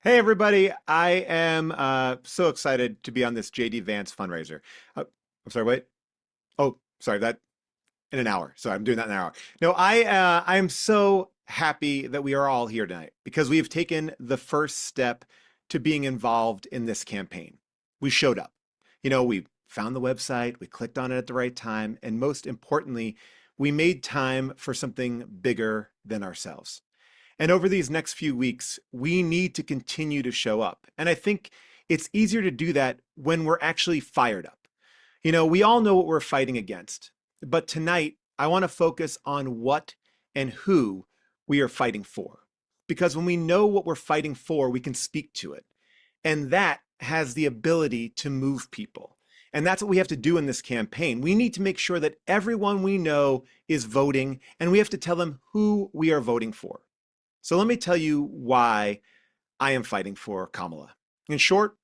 Hey everybody, I am so excited to be on this JD Vance fundraiser. I'm sorry, wait. Oh, sorry, that in an hour. Sorry, I'm doing that in an hour. No, I am so happy that we are all here tonight because we have taken the first step to being involved in this campaign. We showed up. We found the website, we clicked on it at the right time, and most importantly, we made time for something bigger than ourselves. And over these next few weeks, we need to continue to show up. And I think it's easier to do that when we're actually fired up. We all know what we're fighting against, but tonight I want to focus on what and who we are fighting for. Because when we know what we're fighting for, we can speak to it. And that has the ability to move people. And that's what we have to do in this campaign. We need to make sure that everyone we know is voting, and we have to tell them who we are voting for. So let me tell you why I am fighting for Kamala. In short,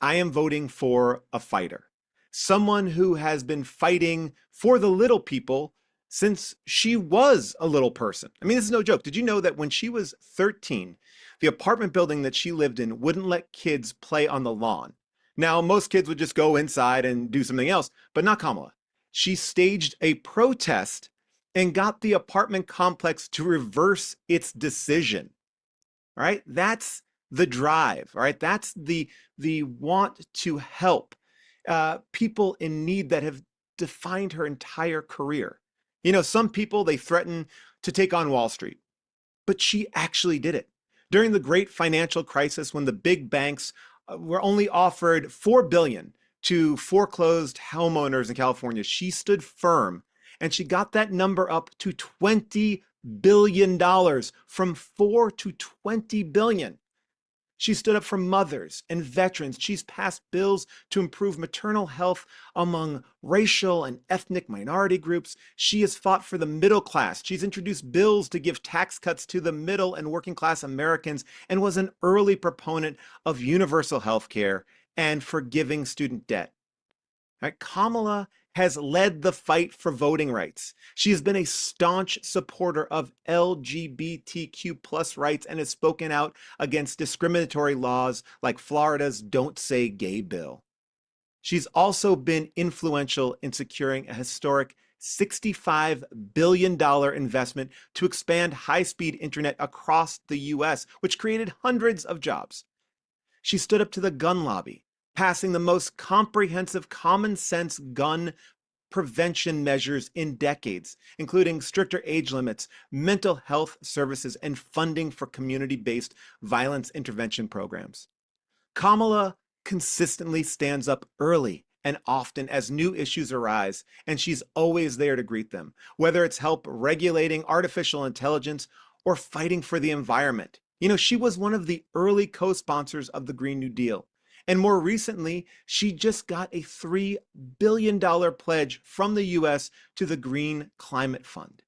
I am voting for a fighter, someone who has been fighting for the little people since she was a little person. I mean, this is no joke. Did you know that when she was 13, the apartment building that she lived in wouldn't let kids play on the lawn? Now, most kids would just go inside and do something else, but not Kamala. She staged a protest and got the apartment complex to reverse its decision. All right, that's the drive. All right, that's the want to help people in need that have defined her entire career. Some people, they threaten to take on Wall Street, but she actually did it during the great financial crisis when the big banks were only offered 4 billion to foreclosed homeowners in California. She stood firm and she got that number up to $20 billion, from 4 to 20 billion. She stood up for mothers and veterans. She's passed bills to improve maternal health among racial and ethnic minority groups. She has fought for the middle class. She's introduced bills to give tax cuts to the middle and working class Americans, and was an early proponent of universal health care and forgiving student debt. Right? Kamala has led the fight for voting rights. She has been a staunch supporter of LGBTQ plus rights and has spoken out against discriminatory laws like Florida's Don't Say Gay bill. She's also been influential in securing a historic $65 billion investment to expand high-speed internet across the US, which created hundreds of jobs. She stood up to the gun lobby, passing the most comprehensive common sense gun prevention measures in decades, including stricter age limits, mental health services, and funding for community based violence intervention programs. Kamala consistently stands up early and often as new issues arise, and she's always there to greet them, whether it's help regulating artificial intelligence or fighting for the environment. She was one of the early co sponsors of the Green New Deal. And more recently, she just got a $3 billion pledge from the US to the Green Climate Fund.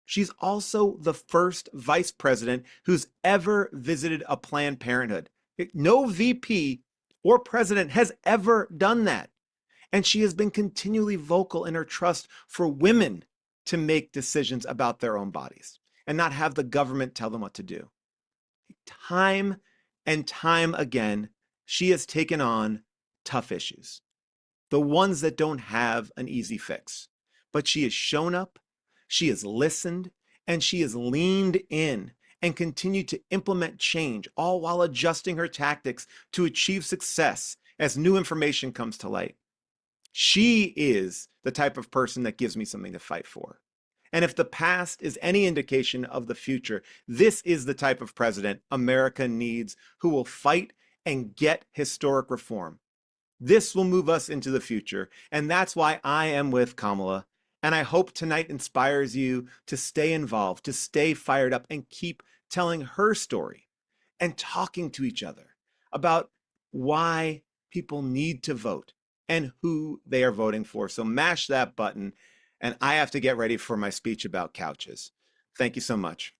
She's also the first vice president who's ever visited a Planned Parenthood. No VP or president has ever done that. And she has been continually vocal in her trust for women to make decisions about their own bodies and not have the government tell them what to do. Time and time again, she has taken on tough issues, the ones that don't have an easy fix. But she has shown up, she has listened, and she has leaned in and continued to implement change, all while adjusting her tactics to achieve success as new information comes to light. She is the type of person that gives me something to fight for. And if the past is any indication of the future, this is the type of president America needs, who will fight and get historic reform. This will move us into the future. And that's why I am with Kamala. And I hope tonight inspires you to stay involved, to stay fired up, and keep telling her story and talking to each other about why people need to vote and who they are voting for. So mash that button. And I have to get ready for my speech about couches. Thank you so much.